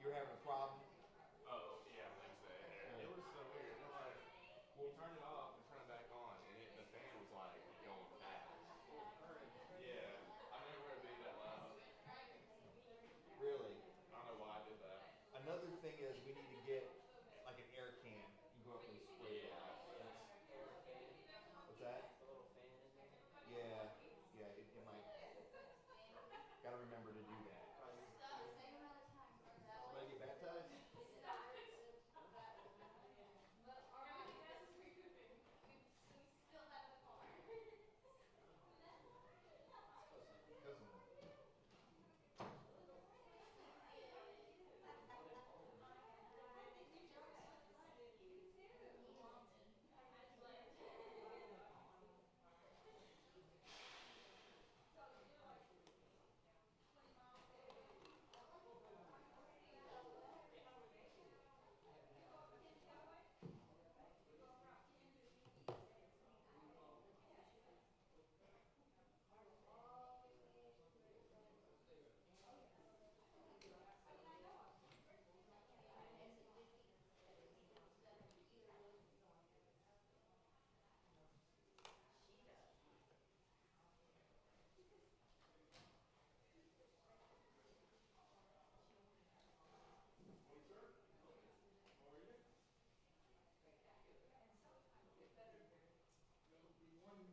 You were having a problem? Oh, yeah, Wednesday. It was so weird. We're like, we'll turn it off and turn it back on, and the fan was like going fast. Yeah, I've never heard it being that loud. Really? I don't know why I did that. Another thing is we need to get like an air can. You go up and spray it Yeah. out. That's, A little fan, what's that? a little fan in there. Yeah, yeah, it might. Gotta remember to do that. Probably use a cooler. Somebody get baptized? Cousin. Morning, sir. How are you? Good morning.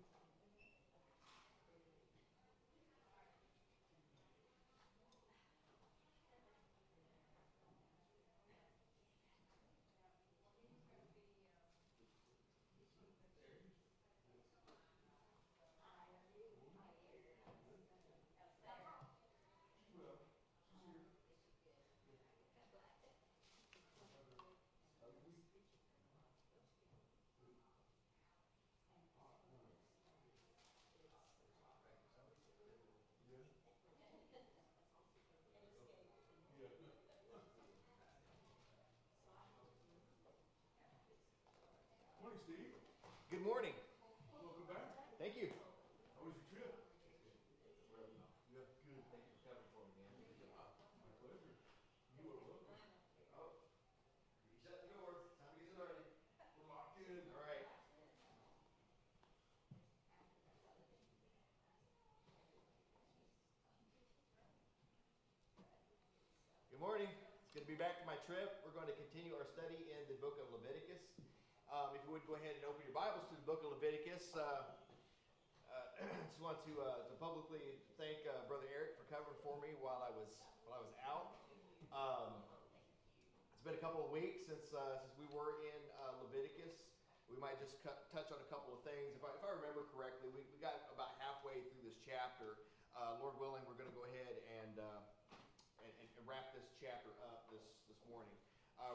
She's well. She's here. Another week. Yeah. Yeah. Morning, Steve. Good morning. Welcome back. Thank you. How was your trip? Yeah, good. Thank you for coming for me, man. My pleasure. You are welcome. Oh, you shut the door. Time to get started. We're locked in. All right. Good morning. It's good to be back from my trip. We're going to continue our study in the book of Leviticus. If you would go ahead and open your Bibles to the book of Leviticus. Just want to publicly thank Brother Eric for covering for me while I was out. It's been a couple of weeks since we were in Leviticus. We might just touch on a couple of things. If I remember correctly, we got about halfway through this chapter. Lord willing, we're going to go ahead and wrap this chapter up this morning.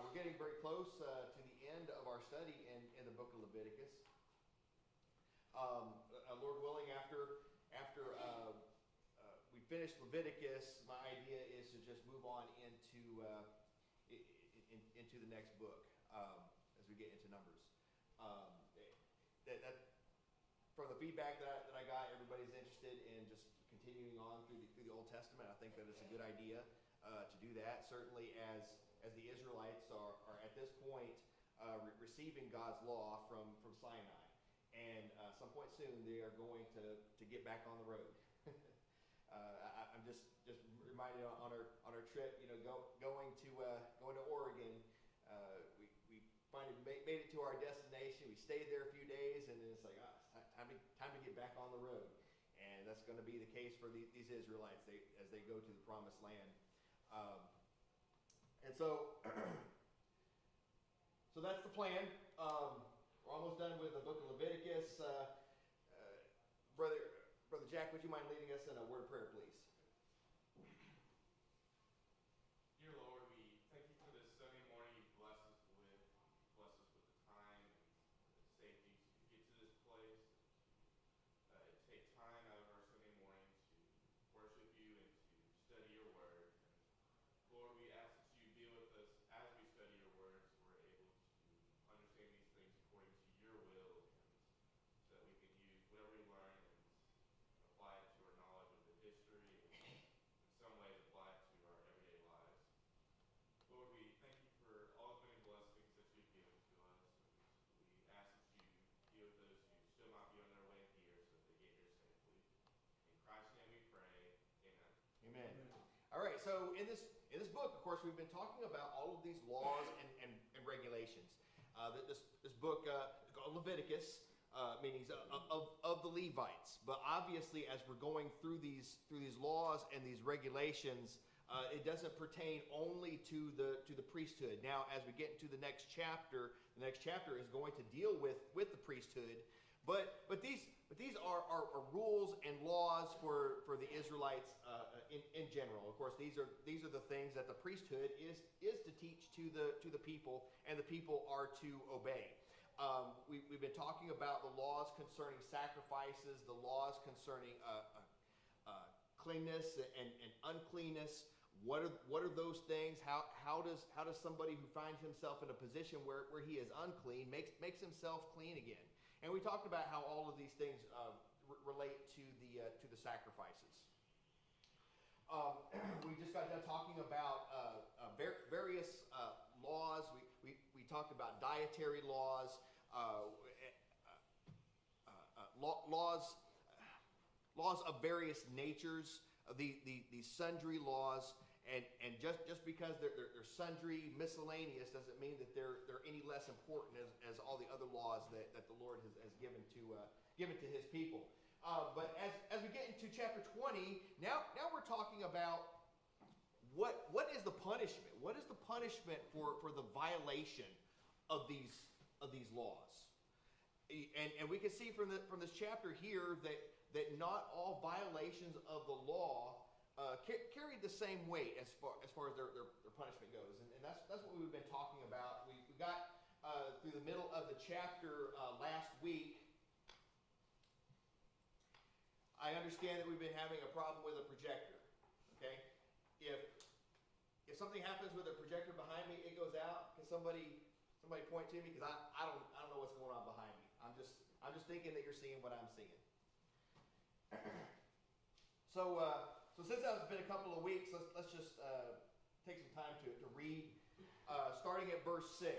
We're getting very close to the end of our study in the book of Leviticus. Lord willing, after we finish Leviticus, my idea is to just move on into the next book as we get into Numbers. That from the feedback that I got, everybody's interested in just continuing on through the Old Testament. I think that it's a good idea to do that. Certainly, as the Israelites are at this point receiving God's law from Sinai, and some point soon they are going to get back on the road. I'm just reminded on our trip, going to Oregon. We finally made it to our destination. We stayed there a few days, and then it's like, time to get back on the road. And that's going to be the case for these Israelites as they go to the Promised Land. And so, so that's the plan. We're almost done with the book of Leviticus. Brother Jack, would you mind leading us in a word of prayer, please? Dear Lord, we thank you for this Sunday morning. You bless us with the time and the safety to get to this place. Take time out of our Sunday morning to worship you and to study your word. And Lord, we ask that you be with us as we study your words. We're able to understand these things according to your will, and so that we can use whatever we learn and apply it to our knowledge of the history so in this book, of course, we've been talking about all of these laws and regulations. This book called Leviticus, meaning of the Levites. But obviously, as we're going through these laws and these regulations, it doesn't pertain only to the priesthood. Now, as we get into the next chapter is going to deal with the priesthood. But these are rules and laws for the Israelites in general. Of course, these are the things that the priesthood is to teach to the people, and the people are to obey. We've been talking about the laws concerning sacrifices, the laws concerning cleanness and uncleanness. What are those things? How does somebody who finds himself in a position where he is unclean makes himself clean again? And we talked about how all of these things relate to the sacrifices. We just got done talking about various laws. We talked about dietary laws, laws of various natures, the sundry laws. And just because they're sundry, miscellaneous, doesn't mean that they're any less important as all the other laws that the Lord has given to His people. But as we get into chapter 20, now we're talking about what is the punishment? What is the punishment for the violation of these laws? And we can see from this chapter here that not all violations of the law carried the same weight as far as their punishment goes, and that's what we've been talking about. We got through the middle of the chapter last week. I understand that we've been having a problem with a projector. Okay, if something happens with a projector behind me, it goes out. Can somebody point to me? Because I don't know what's going on behind me. I'm just thinking that you're seeing what I'm seeing. So since that's been a couple of weeks, let's just take some time to read, starting at verse 6.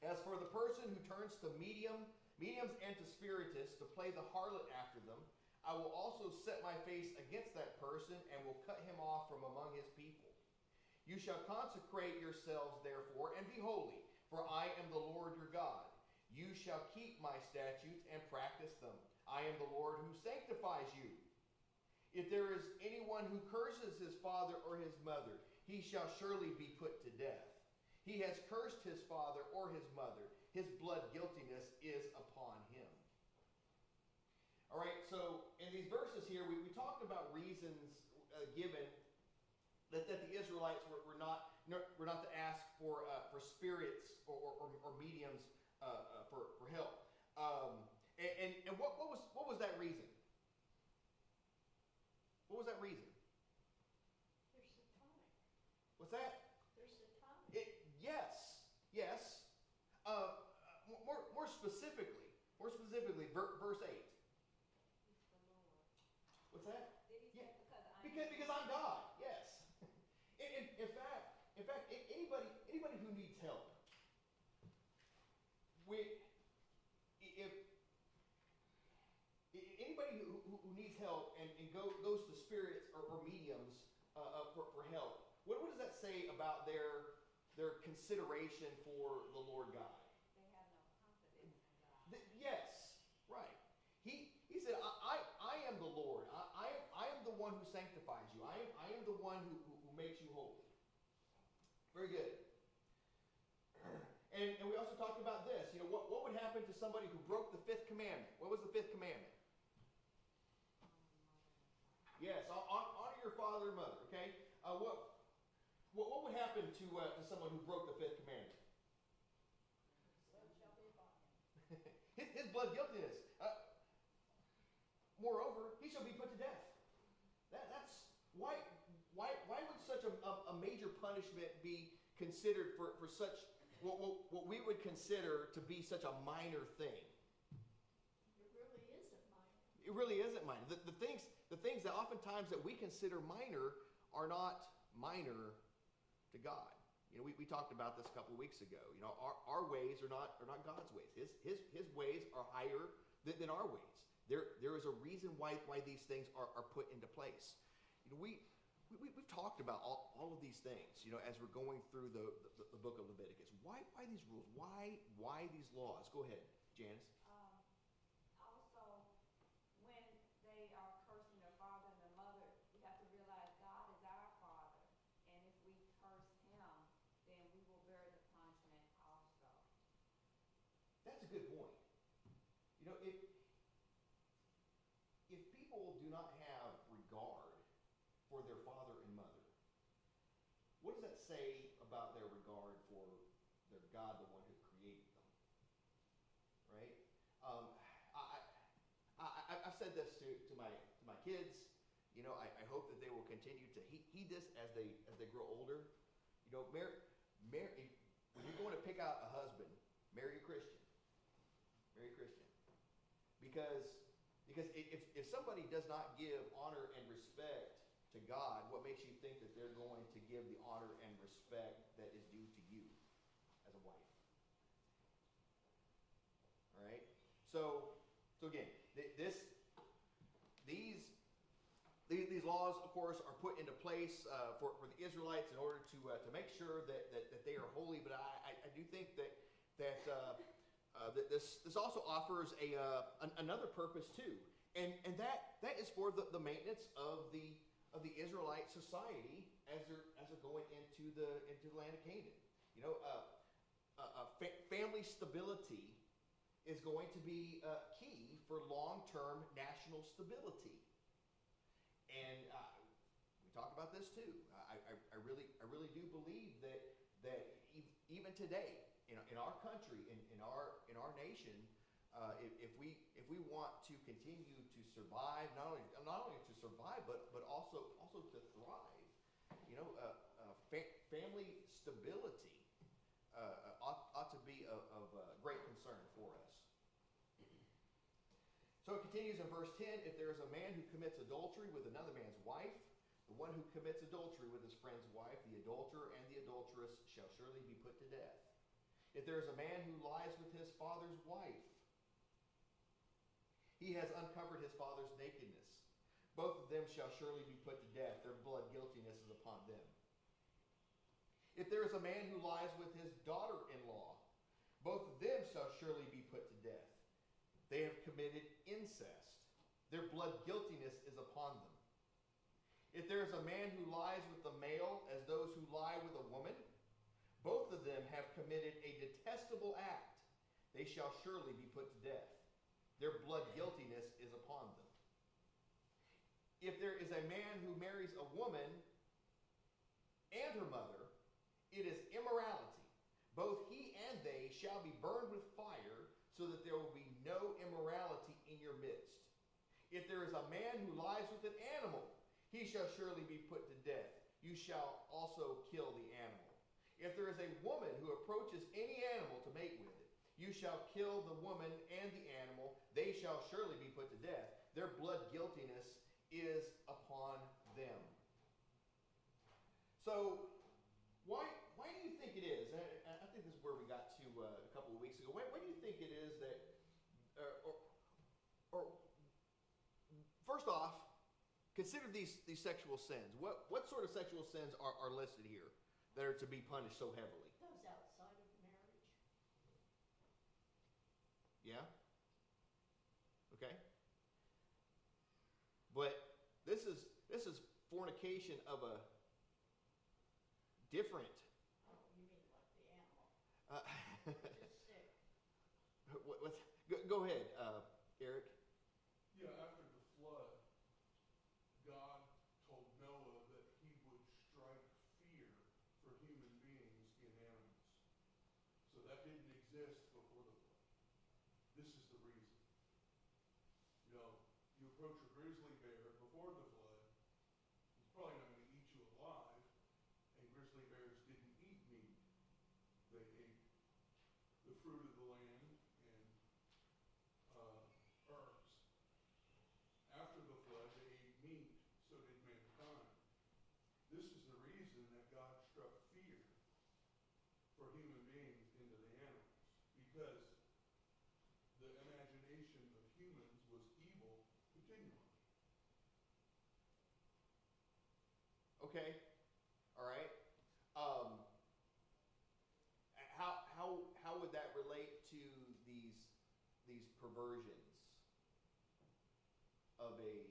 As for the person who turns to mediums and to spiritists to play the harlot after them, I will also set my face against that person and will cut him off from among his people. You shall consecrate yourselves, therefore, and be holy, for I am the Lord your God. You shall keep my statutes and practice them. I am the Lord who sanctifies you. If there is anyone who curses his father or his mother, he shall surely be put to death. He has cursed his father or his mother. His blood guiltiness is upon him. All right, so in these verses here, we talked about reasons given that the Israelites were not to ask for spirits or mediums for help. And what was that reason? What was that reason? They're satanic. What's that? They're satanic. Yes. More specifically, verse 8. He's the Lord. What's that? Did he say Yeah. Because I'm God. Yes. In fact, anybody who needs help, if anybody who needs help and goes to spirits or mediums for help, what does that say about their consideration for the Lord God? They have no confidence in God. Yes, right. He said, I am the Lord. I am the one who sanctifies you. I am the one who makes you holy. Very good. And we also talked about this. You know, what would happen to somebody who broke the fifth commandment? What was the fifth commandment? Yes, honor your father and mother. Okay. What would happen to someone who broke the fifth commandment? Blood shall be upon him. His blood guiltiness. Moreover, he shall be put to death. That's why would such a major punishment be considered for such what we would consider to be such a minor thing? It really isn't minor. It really isn't minor. The things that oftentimes that we consider minor are not minor to God. You know, we talked about this a couple of weeks ago. You know, our ways are not God's ways. His ways are higher than our ways. There is a reason why these things are put into place. You know, we we've talked about all of these things, as we're going through the book of Leviticus. Why these rules? Why these laws? Go ahead, Janice. Also, when they are cursing their father and their mother, we have to realize God is our Father, and if we curse Him, then we will bear the punishment also. That's a good point. If people do not have regard for their father and mother, what does that say about their regard for their God, the one who created them? Right? I've said this to my kids. I hope that they will continue to heed this as they grow older. When you're going to pick out a husband, marry a Christian. Marry a Christian. Because if somebody does not give honor and respect to God, what makes you think that they're going to give the honor and respect that is due to you as a wife? All right? So again, these laws, of course, are put into place for the Israelites in order to make sure that they are holy. But I do think that this also offers another purpose too, and that is for the maintenance of the Israelite society as they're going into the land of Canaan. Family stability is going to be key for long-term national stability, and we talked about this too. I really do believe that even today, in our country, in our nation, if we want to continue to survive, not only to survive, but also to thrive, family stability ought to be of great concern for us. So it continues in verse 10, if there is a man who commits adultery with another man's wife, the one who commits adultery with his friend's wife, the adulterer and the adulteress shall surely be put to death. If there is a man who lies with his father's wife, he has uncovered his father's nakedness. Both of them shall surely be put to death. Their blood guiltiness is upon them. If there is a man who lies with his daughter-in-law, both of them shall surely be put to death. They have committed incest. Their blood guiltiness is upon them. If there is a man who lies with a male as those who lie with a woman, both of them have committed a detestable act. They shall surely be put to death. Their blood guiltiness is upon them. If there is a man who marries a woman and her mother, it is immorality. Both he and they shall be burned with fire, so that there will be no immorality in your midst. If there is a man who lies with an animal, he shall surely be put to death. You shall also kill the animal. If there is a woman who approaches any animal to mate with it, you shall kill the woman and the animal. They shall surely be put to death. Their blood guiltiness is upon them. So, why do you think it is? And I think this is where we got to a couple of weeks ago. Why do you think it is that, or first off, consider these sexual sins. What sort of sexual sins are listed here that are to be punished so heavily? Those outside of marriage. Yeah? Okay. But this is fornication of a different. Oh, you mean like the animal? Just sick. Go ahead, Eric. Yeah, after the flood, God told Noah that he would strike fear for human beings in animals. So that didn't exist before the flood. This is the reason. You approach a grizzly bear before the flood, he's probably not going to eat you alive, and grizzly bears didn't eat meat. They ate the fruit of the land and herbs. After the flood, they ate meat, so did mankind. This is the reason that God struck fear for human beings into the animals, because the imagination of humans was evil continually. Okay. All right. How would that relate to these perversions of a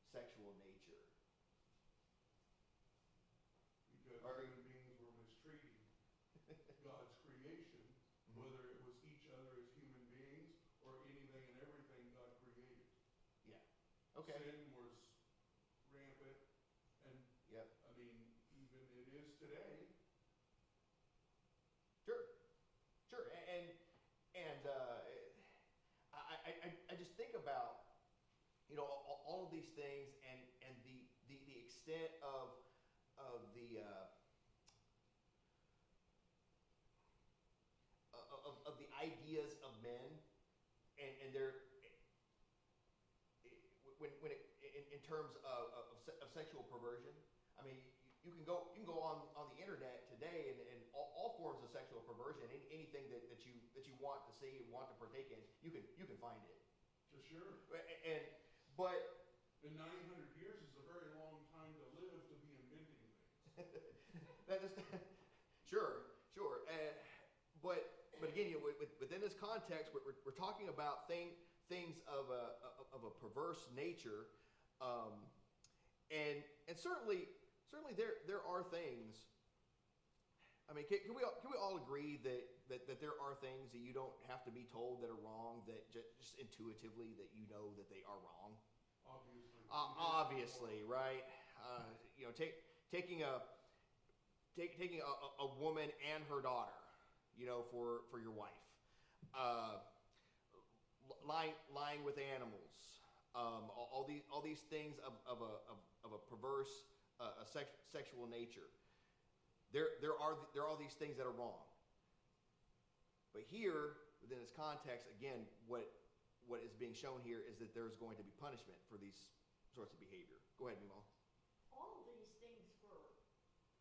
sexual nature? Because Are- human beings were mistreating God's creation, whether it was each other as human beings or anything and everything God created. Yeah. Okay. Sin was rampant, and Yep. I mean, even it is today. Sure. Sure. I just think about, all of these things and the extent of the of the ideas of men and their when it in terms of sexual perversion. I mean, you can go on the internet today and all forms of sexual perversion, anything that you want to see and want to partake in, you can find it. For sure. But And 900 years is a very long time to live to be inventing things. that is sure. But again, within this context, we're talking about things of a perverse nature, and certainly there are things. I mean, can we all agree that there are things that you don't have to be told that are wrong, that just intuitively that you know that they are wrong? Obviously. Obviously, right? Taking a woman and her daughter, for your wife, lying with animals, all these things of a perverse sexual nature. There are these things that are wrong. But here, within this context, again, what is being shown here is that there's going to be punishment for these sorts of behavior. Go ahead, Mimo. All of these things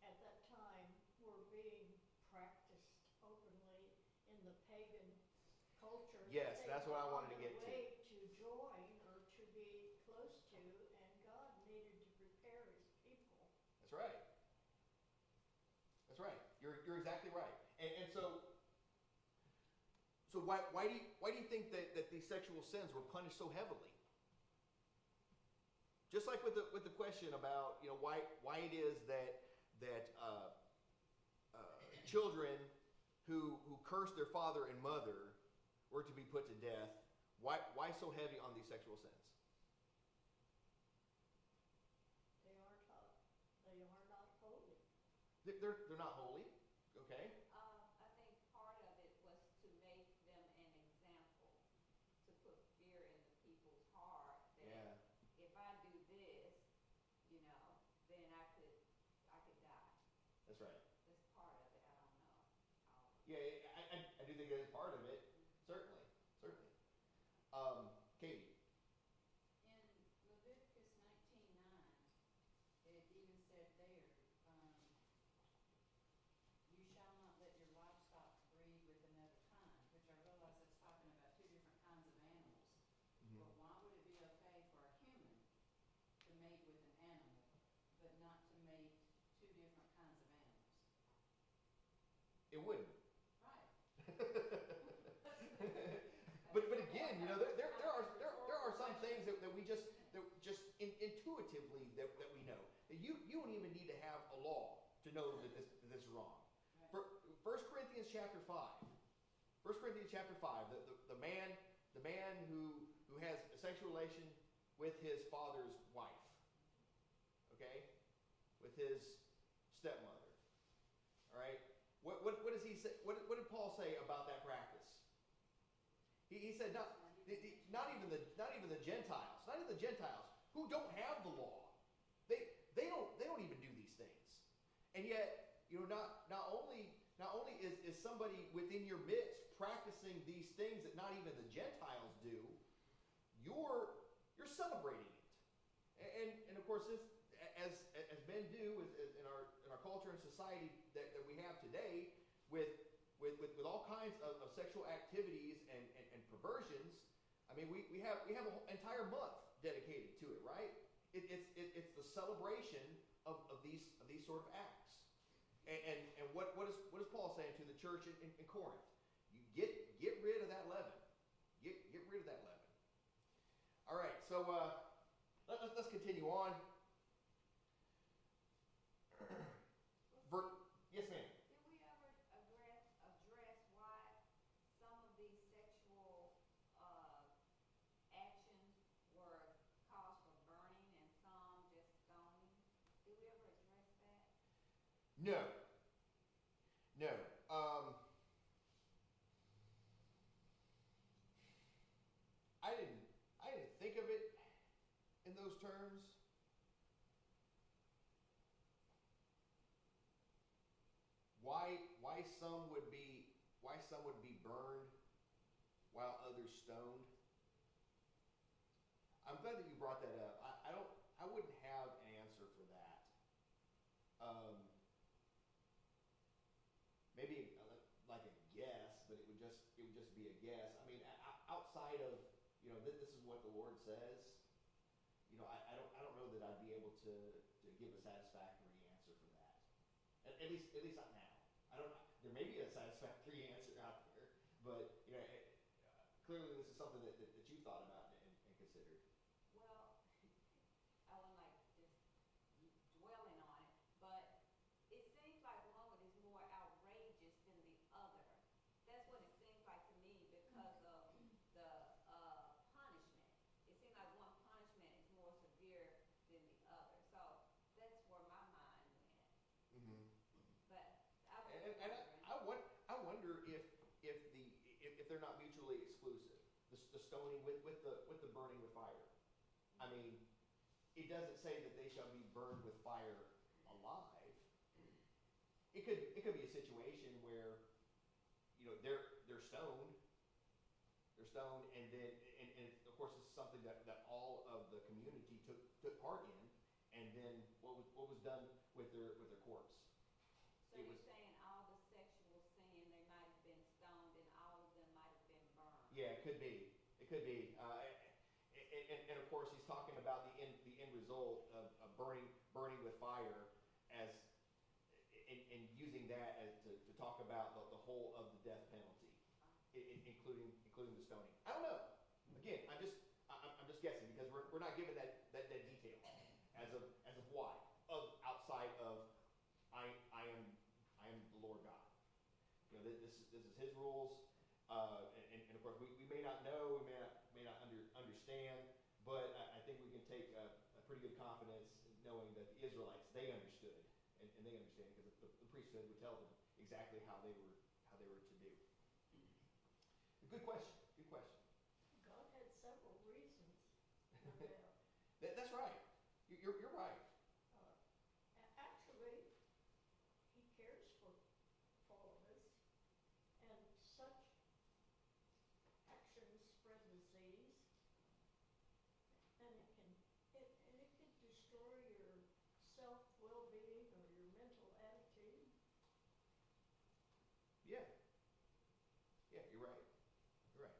at that time, were being practiced openly in the pagan culture. Yes, that they that's what I were wanted to on get their to. way to join or to be close to, and God needed to prepare his people. That's right. That's right. You're exactly right. And so why do you think that these sexual sins were punished so heavily? Just like with the question about why it is that children who curse their father and mother were to be put to death. Why so heavy on these sexual sins? They are not holy. They're not holy. Okay. I think part of it was to make them an example, to put fear in the people's heart that Yeah. if I do this, then I could die. That's right. That's part of it. I don't know. Yeah, I do think that is part of it. Certainly. Katie. In Leviticus 19:9, it even said there, you shall not let your livestock breed with another kind, which I realize it's talking about two different kinds of animals. But why would it be okay for a human to mate with an animal, but not to mate two different kinds of animals? It wouldn't. Right. But again, there are some things that we just intuitively that we know that you don't even need to have a law to know that this is wrong. For 1 Corinthians chapter 5, the man who has a sexual relation with his father's wife, okay, with his stepmother. All right, what does he say? What did Paul say about that practice? He said not even the Gentiles who don't have the law. They don't even do these things. And yet, not only is somebody within your midst practicing these things that not even the Gentiles do, you're celebrating it. And of course, this as men do in our culture and society that we have today with all kinds of sexual activities and perversions. I mean, we have an entire month dedicated to it, right? It's the celebration of sort of acts. And what is Paul saying to the church in Corinth? You get rid of that leaven. Get rid of that leaven. All right, so let's continue on. Yes, ma'am. Did we ever address why some of these sexual actions were cause for burning and some just stoning? Did we ever address that? No. No. I didn't think of it in those terms. Why some would be burned while others stoned. I'm glad that you brought that up. I wouldn't have an answer for that. Maybe like a guess, but it would just be a guess. I mean, outside of, this is what the Lord says. I don't know that I'd be able to give a satisfactory answer for that. At least not now. I don't. There may be a satisfactory answer out there, but clearly this is something that you thought about and considered. Well, I wouldn't like just dwelling on it, but it seems like one is more outrageous than the other. That's what it seems like to me because of the punishment. It seems like one punishment is more severe than the other. So that's where my mind went. Mm-hmm. But I was And I wonder if they're not mutually exclusive. The stoning with the burning with fire. I mean, it doesn't say that they shall be burned with fire alive. It could be a situation where they're stoned. They're stoned, and then and of course this is something that all of the community took part in. And then what was done with their corpse? So you're saying all the sexual sin, they might have been stoned and all of them might have been burned? Yeah, it could be. It could be. And of course, he's talking about the end result of burning with fire as and using that as to talk about the whole of the death penalty, including the stoning. I don't know. Again, I'm just guessing because we're not given that detail as of why outside of I am the Lord God. This is His rules, and of course we may not know, we may not understand, but I think we can take a pretty good confidence knowing that the Israelites, they understood, and they understand because the priesthood would tell them exactly how they were to do. Good question. Good question. God had several reasons for that. That's right. You're right. Actually, he cares for all of us, and such actions spread disease, and it can destroy your self-well-being or your mental attitude. Yeah. Yeah, you're right. You're right.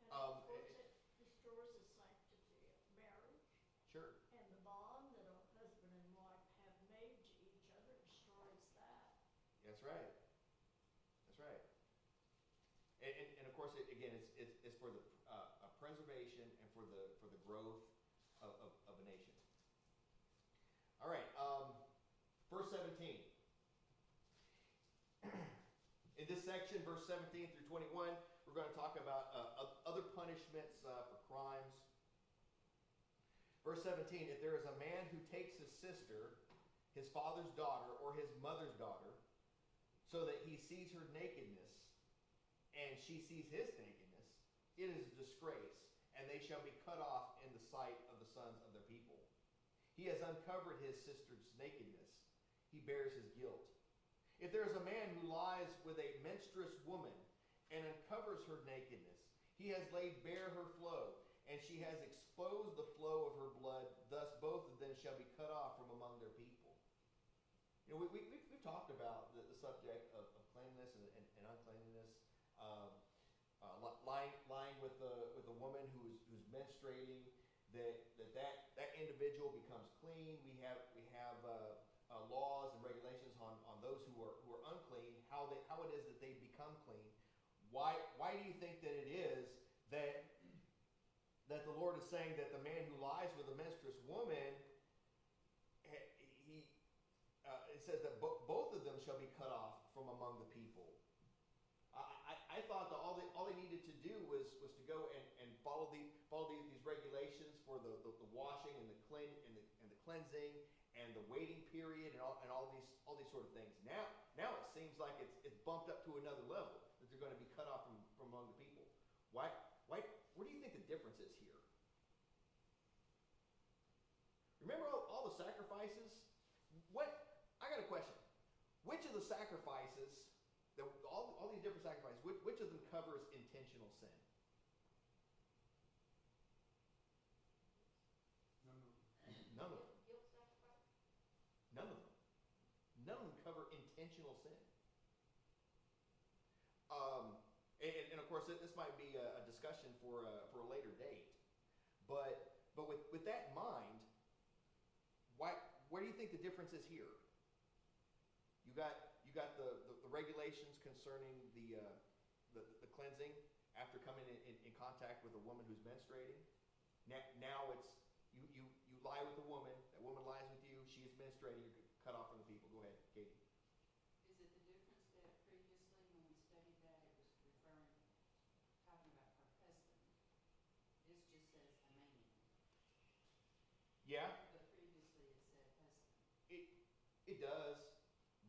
And of course, it destroys the sanctity of marriage. Sure. And the bond that a husband and wife have made to each other destroys that. That's right. That's right. And of course, it's for the preservation and for the growth of a nation. All right. Verse 17. In this section, verse 17 through 21, we're going to talk about other punishments for crimes. Verse 17, if there is a man who takes his sister, his father's daughter, or his mother's daughter, so that he sees her nakedness, and she sees his nakedness, it is a disgrace, and they shall be cut off in the sight of the sons of their people. He has uncovered his sister's nakedness. He bears his guilt. If there is a man who lies with a menstruous woman and uncovers her nakedness, he has laid bare her flow, and she has exposed the flow of her blood. Thus both of them shall be cut off from among their people. We've talked about the subject of cleanliness and uncleanliness. Lying with a woman who's menstruating, that individual becomes clean. We have laws and those who are unclean, how it is that they become clean. Why do you think that it is that the Lord is saying that the man who lies with a menstruous woman, it says that both of them shall be cut off from among the people? I thought that all they needed to do was to go and follow these regulations for the washing and the cleansing and the waiting period and all these sort of things. Now it seems like it's bumped up to another level, that they're going to be cut off from among the people. Why? What do you think the difference is here? Remember all the sacrifices? I got a question. Which of the sacrifices, all these different sacrifices, which of them covers intentional sin? None of them. None of them. Guilt sacrifice? None of them. None of them cover intentional sin. And of course, this might be a discussion for a later date. But with that in mind, where do you think the difference is here? You got the regulations concerning the cleansing after coming in contact with a woman who's menstruating. Now it's you lie with a woman. That woman lies with you. She is menstruating. You're cut off from the people. Go ahead, Katie. Is it the difference that previously when we studied that it was talking about her husband? This just says a man. Yeah, But previously it said husband. it does,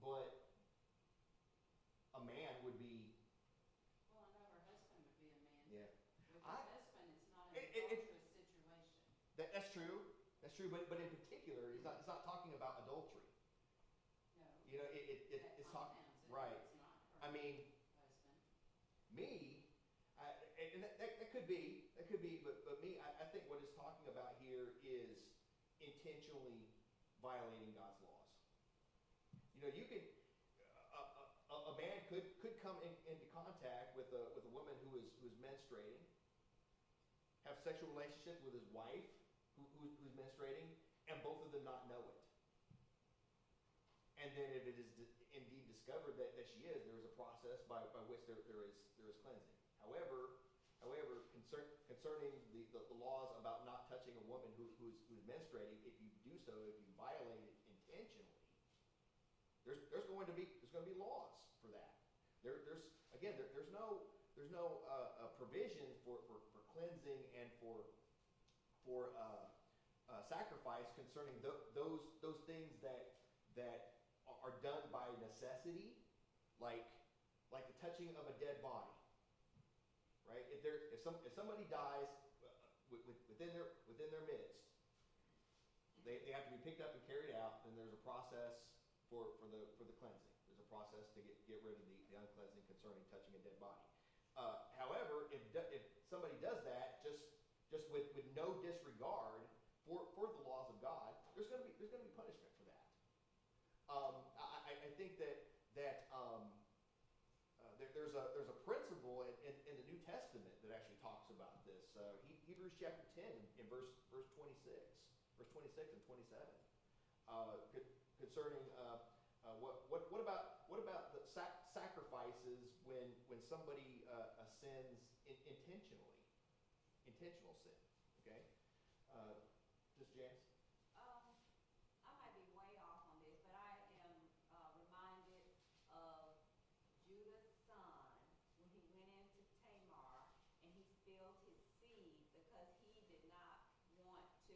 but a man would be. Well, I know her husband would be a man. Yeah. With her husband, it's not an It- adulterous situation. That's true. That's true. But in particular, it's not talking about adultery. No. You know, it's talking. Compounds it, Right. It's not I her mean, husband. me, and that could be, but me, I think what it's talking about here is intentionally violating God's laws. You know, you could, a man could come into contact with a woman who is menstruating, have sexual relationships with his wife who's menstruating, and both of them not know it. And then if it is indeed discovered that she is, there is a process by which there is cleansing. However, concerning the laws about not touching a woman who's menstruating, if you do so, if you violate it intentionally, there's going to be laws for that. There's no provision for cleansing and for sacrifice concerning those things that are done by necessity, like the touching of a dead body. Right? If somebody dies within their midst, they have to be picked up and carried out. Then there's a process for the cleansing. There's a process to get rid of the uncleansing concerning touching a dead body. However, if somebody does that just with no disregard for the laws of God, there's going to be punishment for that. I think that there's a principle in the New Testament that actually talks about this. Hebrews chapter 10 in verse 26 and 27, concerning what about the sacrifices when somebody sins intentional sin. Okay, just James. I might be way off on this, but I am reminded of Judah's son when he went into Tamar and he spilled his seed because he did not want to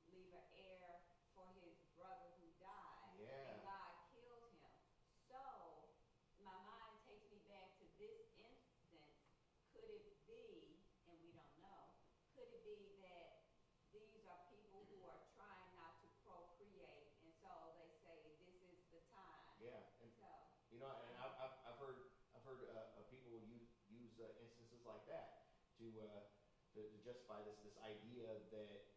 leave an heir for his brother who died. Yeah. And God killed him. So my mind takes me back to this instance. Could it be, and we don't know, could it be that these are people who are trying not to procreate, and so they say this is the time? Yeah, and So, you know, and I've heard people use instances like that to justify this idea that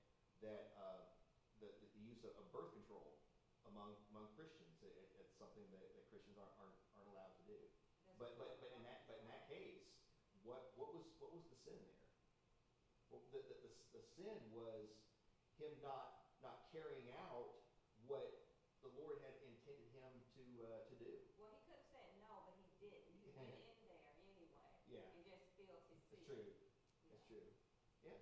the use of birth control among Christians, it's something that Christians aren't allowed to do. that's But in that case, what was the sin there? Well, the sin was him not carrying out what the Lord had intended him to do. Yeah.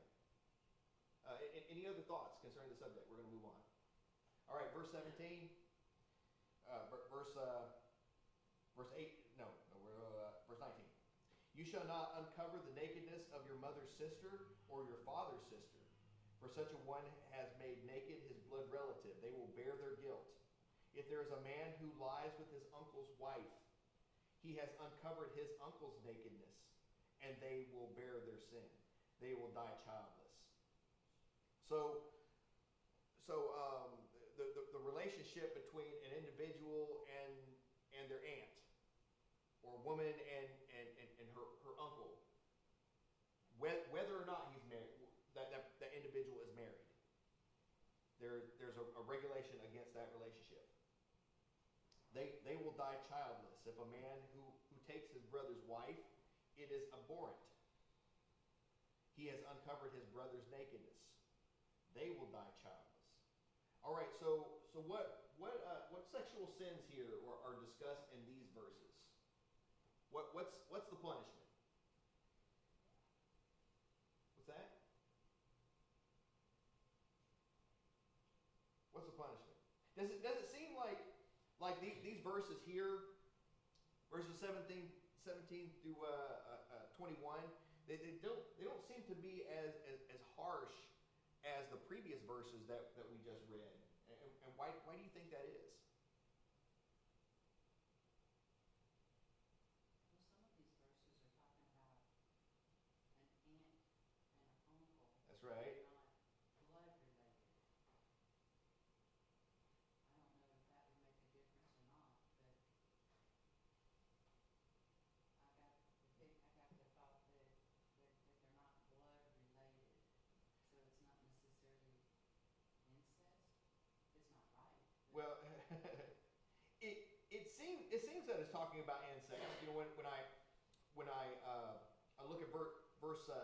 Any other thoughts concerning the subject? We're going to move on. All right, verse 17. Verse 8. No, verse 19. You shall not uncover the nakedness of your mother's sister or your father's sister, for such a one has made naked his blood relative. They will bear their guilt. If there is a man who lies with his uncle's wife, he has uncovered his uncle's nakedness, and they will bear their sin. They will die childless. So the relationship between an individual and their aunt, or a woman and her uncle, whether or not he's married, that individual is married, there's a regulation against that relationship. They will die childless. If a man who takes his brother's wife, it is abhorrent. He has uncovered his brother's nakedness. They will die childless. All right, so what sexual sins here are discussed in these verses? What's the punishment? What's that? What's the punishment? Does it seem like these verses here, verses 17 through 21, they don't seem to be as harsh as the previous verses that we just read. And why do you think that is? Well, some of these verses are talking about an aunt and an uncle. That's right. Not blood related. I don't know if that would make a difference or not, but I got the thought that they're not blood related, so it's not necessarily incest. It's not right. Well, it seems that it's talking about incest. You know, when I look at verse 19,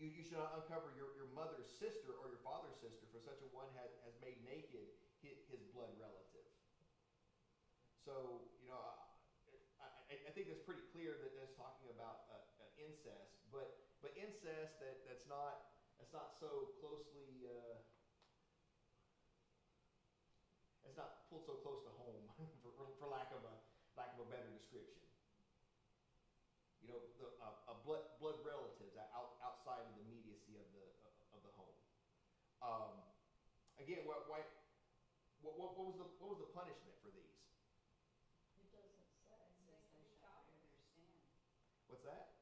you should not uncover your mother's sister or your father's sister, for such a one has made naked his blood relative. So, you know, I think that's pretty clear that that's talking about incest, but incest that's not so closely it's not pulled so close to home for lack of a better description. You know, blood relatives outside of the immediacy of the home. Again, what was the punishment for these? It doesn't say. It says they shall bear their sin. What's that?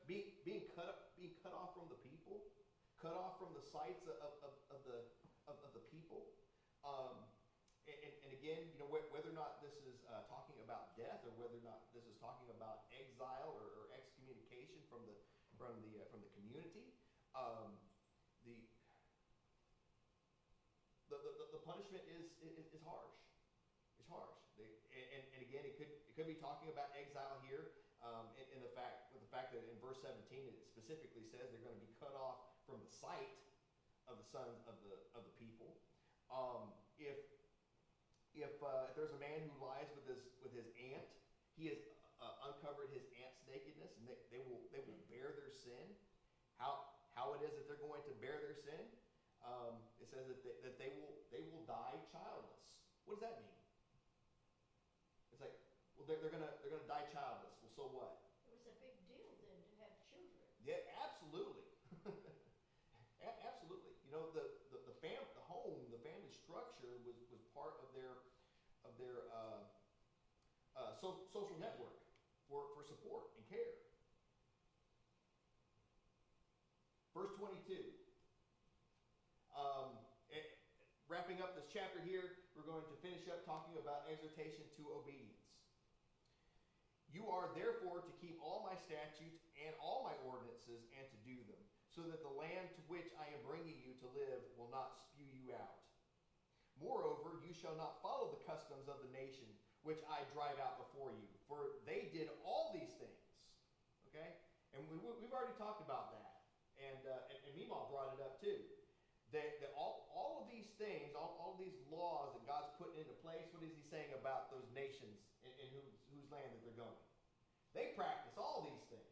Being cut off from the people, cut off from the sights of the people. And again, you know, whether or not this is talking about death, or whether or not this is talking about exile or excommunication from the community, the punishment is harsh. It's harsh. And again, it could be talking about exile here, in the fact that in verse 17 it specifically says they're going to be cut off from the sight of the sons of the people. If there's a man who lies with his aunt, he has uncovered his aunt's nakedness, and they will bear their sin. How it is that they're going to bear their sin? It says that they will die childless. What does that mean? It's like, well, they're gonna die childless. Well, so what? It was a big deal then to have children. Yeah, absolutely. Absolutely. You know, the home, the family structure was part of their social network for support and care. Verse 22. Wrapping up this chapter here, we're going to finish up talking about exhortation to obedience. You are therefore to keep all my statutes and all my ordinances, and to do them, so that the land to which I am bringing you to live will not spew you out. Moreover, you shall not follow the customs of the nation which I drive out before you, for they did all these things. Okay? And we've already talked about that. And Meemaw brought it up too. That all of these things, all of these laws that God's putting into place, what is he saying about those nations in whose land that they're going? They practice all these things.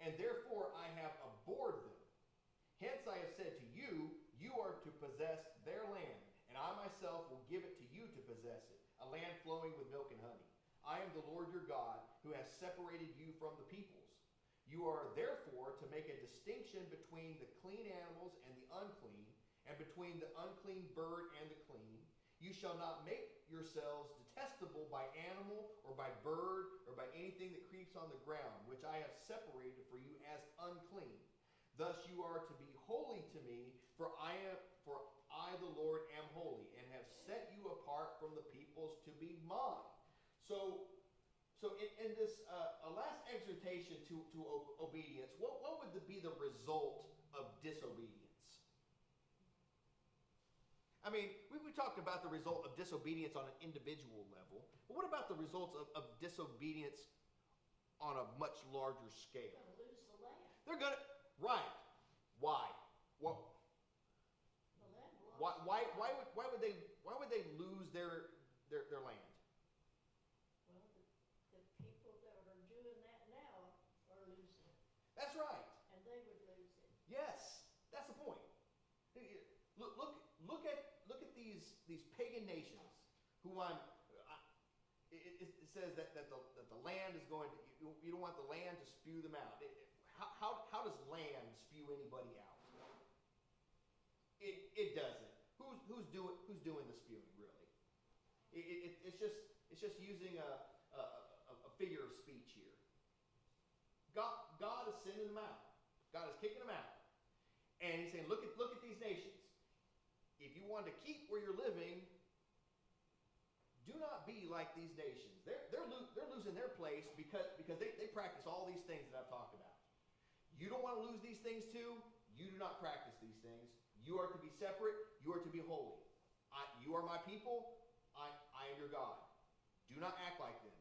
and therefore I have abhorred them. Hence I have said to you, you are to possess their land, and I myself will give it to you to possess it, a land flowing with milk and honey. I am the Lord your God, who has separated you from the peoples. You are therefore to make a distinction between the clean animals and the unclean, and between the unclean bird and the clean. You shall not make yourselves detestable by animal, or by bird, or by anything that creeps on the ground, which I have separated for you as unclean. Thus you are to be holy to me, for I the Lord am holy, and have set you apart from the peoples to be mine. So in this last exhortation to obedience, what would be the result of disobedience? I mean, we talked about the result of disobedience on an individual level, but what about the results of disobedience on a much larger scale? You're gonna lose the land. They're gonna, right? Why? Well, The land belongs to why God. would they lose their land? Well, the people that are doing that now are losing it, That's right. and they would lose it. Yes, that's the point. Look at these pagan nations who it says that the land is going to, you don't want the land to spew them out. How does land spew anybody out? It doesn't. Who's doing the spewing really? It's just using a figure of speech here. God is sending them out. God is kicking them out, and He's saying, look at these nations. If you want to keep where you're living, do not be like these nations. They're losing their place because they practice all these things that I've talked about. You don't want to lose these things too. You do not practice these things. You are to be separate. You are to be holy. You are my people. I am your God. Do not act like them.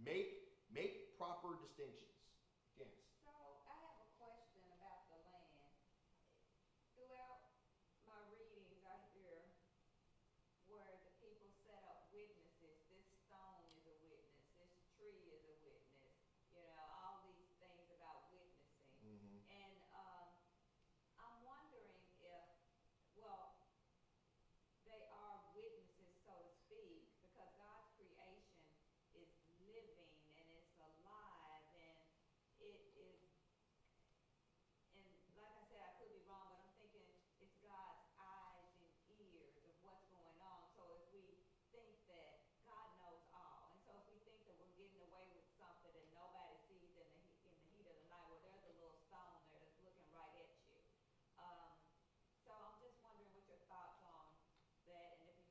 Make proper distinctions. Janice. So I have a question about the land. Throughout my readings, I hear where the people set up witnesses. This stone is a witness. This tree is a witness. You know, all these things about witnessing. Mm-hmm. And I'm wondering if, well, they are witnesses, so to speak, because God's creation is living and it's alive and it is, and like I said, I could be wrong, but I'm thinking it's God's eyes and ears of what's going on. So if we think that God knows all, and so if we think that we're getting away with something that nobody sees in the heat of the night, well, there's a little stone there that's looking right at you. So I'm just wondering what your thoughts on that, and if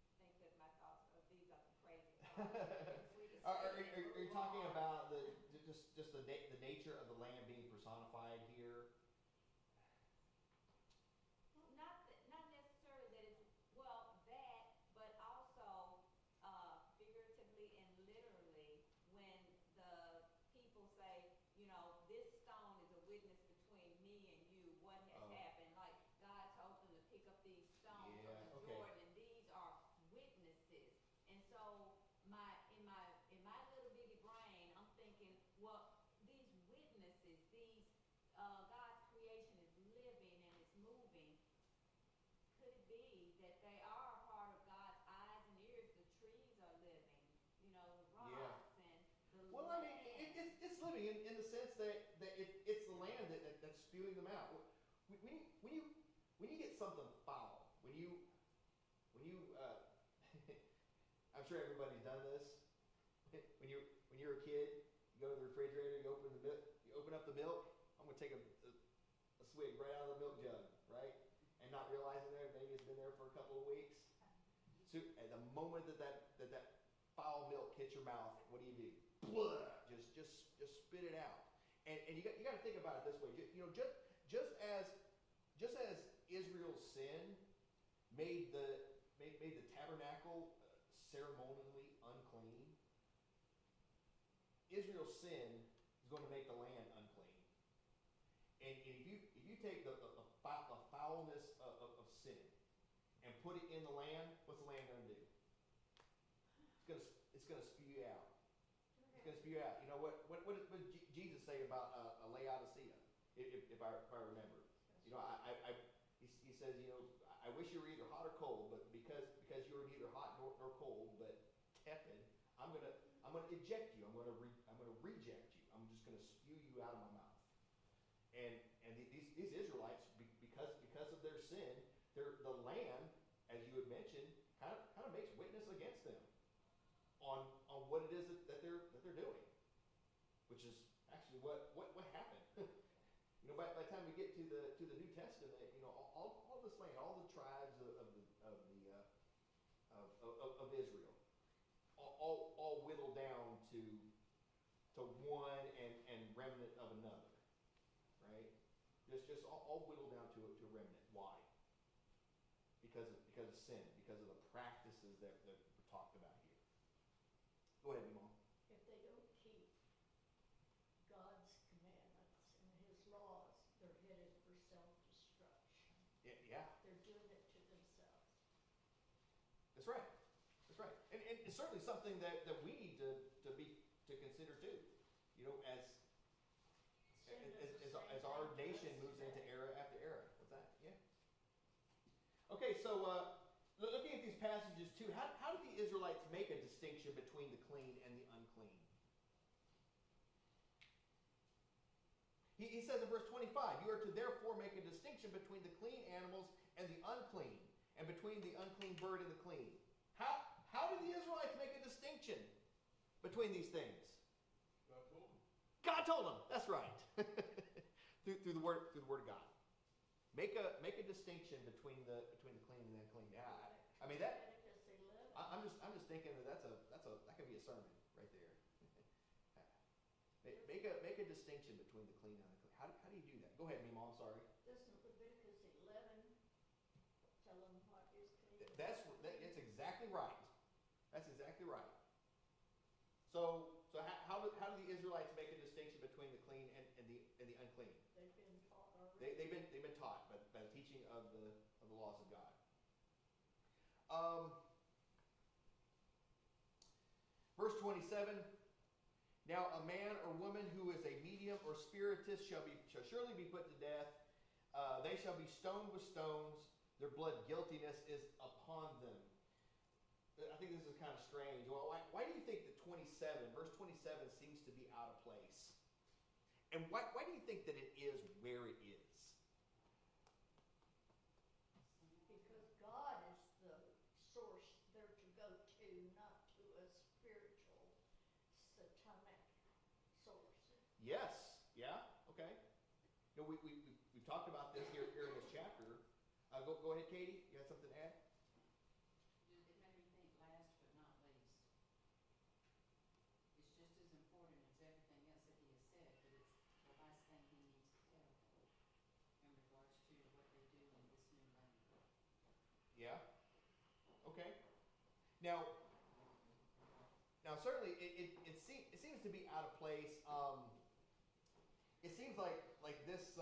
you think that my thoughts of these are some crazy thoughts. Are you talking about just the nature of the land being personified here? Not necessarily that it's, well, that, but also figuratively and literally when the people say, you know, this stone is a witness between me and you, what has Oh. happened. Like God told them to pick up these stones Yeah, from the okay. Jordan, and these are witnesses. And so in my little bitty brain, I'm thinking, well, these witnesses, these God's creation is living and it's moving. Could it be that they are part of God's eyes and ears? The trees are living, you know, the rocks and the Well, I mean, land. it's living in the sense that it's the land that's spewing them out. When you get something foul, when you I'm sure everybody's done this. When you're a kid, you go to the refrigerator, you open up the milk. I'm gonna take a swig right out of the milk jug, right? And not realizing that maybe it's been there for a couple of weeks. So at the moment that foul milk hits your mouth, what do? Blah! Just spit it out. And you got to think about it this way. You know, just as Israel's sin made the tabernacle ceremonially unclean, Israel's sin is going to make the land unclean. And if you take the foulness of sin and put it in the land, what's the land going to do? It's going to spew you out. It's going to spew you out. You know what did Jesus say about Laodicea? if I remember. You know, he says, you know, I wish you were either hot or cold, but because you are neither hot nor cold, but tepid, I'm gonna eject you. I'm gonna reject you. I'm just gonna spew you out of my mouth. And these Israelites, because of their sin, the land, as you had mentioned, kind of makes witness against them on what it is that they're doing, which is actually what happened. You know, by the time we get to the New Testament, you know, all this land, all the tribes of Israel, all whittled down to one and remnant of another, right? Just all whittled down to a remnant. Why? Because of sin, because of the practices that were talked about here. Go ahead, Mom. If they don't keep God's commandments and his laws, they're headed for self-destruction. Yeah. They're doing it to themselves. That's right. That's right. And it's certainly something that we need to consider too. You know, as our nation moves into era after era. What's that? Yeah. Okay, so looking at these passages too, how did the Israelites make a distinction between the clean and the unclean? He says in verse 25, you are to therefore make a distinction between the clean animals and the unclean, and between the unclean bird and the clean. How did the Israelites make a distinction between these things? God told them. God told them. That's right. through the word of God. Make a distinction between the clean and the unclean. Yeah, I mean that. I'm just thinking that that could be a sermon right there. make a distinction between the clean and the unclean. How do you do that? Go ahead, Mima. I'm sorry. Doesn't Leviticus 11 tell them what is clean? That's exactly right. That's exactly right. So how do the Israelites make a distinction between the clean and the unclean? They've been taught already. They've been taught by the teaching of the laws of God. Verse 27. Now a man or woman who is a medium or spiritist shall surely be put to death. They shall be stoned with stones. Their blood guiltiness is upon them. I think this is kind of strange. Well, why do you think that verse 27 seems to be out of place? And why do you think that it is where it is? Because God is the source they're to go to, not to a spiritual, satanic source. Yes. Yeah. Okay. You know, we've talked about this here in this chapter. Go ahead, Katie. You had something to add? It made me think last but not least. It's just as important as everything else that he has said, but it's the last thing he needs to tell them in regards to what they do in this new land. Yeah. Okay. Now certainly it seems to be out of place. It seems like this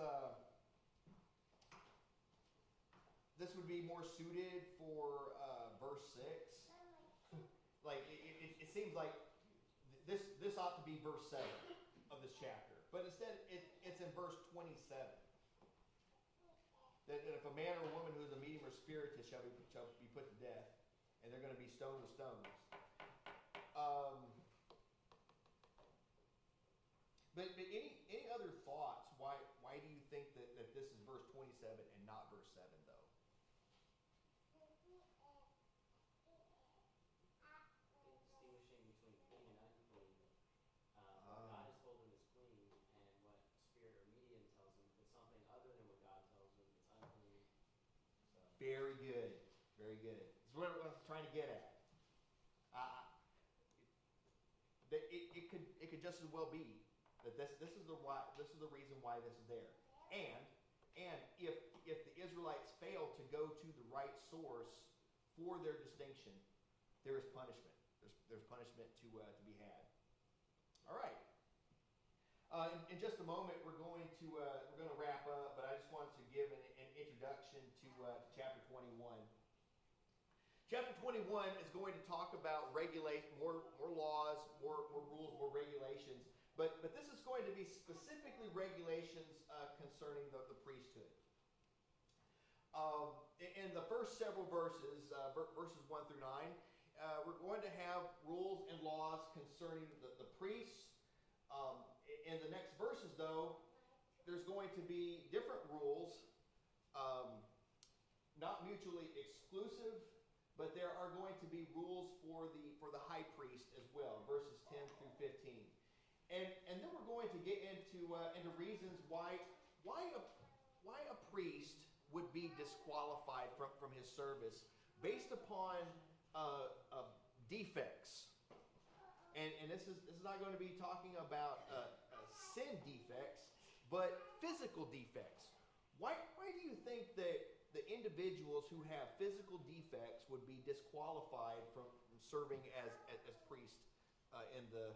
this would be more suited for verse 6. Like it seems like this ought to be verse 7 of this chapter, but instead it's in verse 27. That if a man or a woman who is a medium or spiritist shall be put to death, and they're going to be stoned with stones. But any other thoughts? Why do you think that this is verse 27 and not verse 7 though? Distinguishing between clean and unclean. What God has told them is clean, and what spirit or medium tells them, if it's something other than what God tells them, it's unclean. So. Very good. Very good. That's what I was trying to get at. It could just as well be that this is the reason why this is there. And if the Israelites fail to go to the right source for their distinction, there is punishment. There's punishment to be had. All right. In just a moment, we're going to wrap up, but I just wanted to give an introduction to chapter 21. Chapter 21 is going to talk about more laws, more rules, more regulations. But this is going to be specifically regulations concerning the priesthood. In the first several verses, verses 1 through 9, we're going to have rules and laws concerning the priests. In the next verses, though, there's going to be different rules, not mutually exclusive, but there are going to be rules for the high priest as well, verses 10 through 15. And then we're going to get into reasons why a priest would be disqualified from his service based upon defects. And this is not going to be talking about sin defects, but physical defects. Why do you think that the individuals who have physical defects would be disqualified from serving as priests in the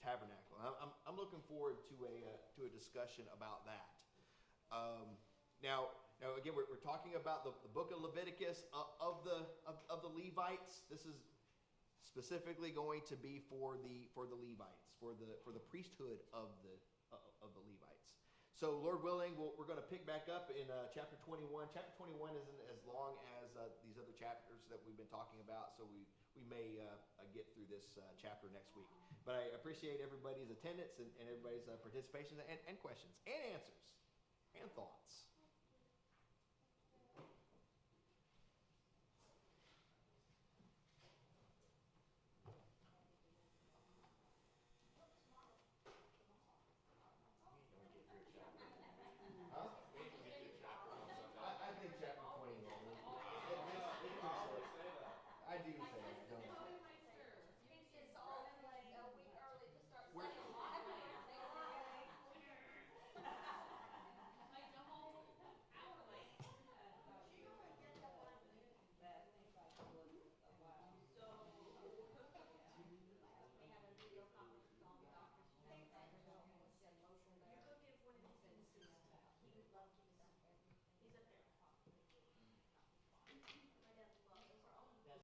tabernacle? I'm looking forward to a discussion about that. Now again, we're talking about the book of Leviticus of the Levites. This is specifically going to be for the Levites, for the priesthood of the Levites. So, Lord willing, we're going to pick back up in chapter 21. Chapter 21 isn't as long as these other chapters that we've been talking about, so we may get through this chapter next week. But I appreciate everybody's attendance and everybody's participation and questions and answers and thoughts.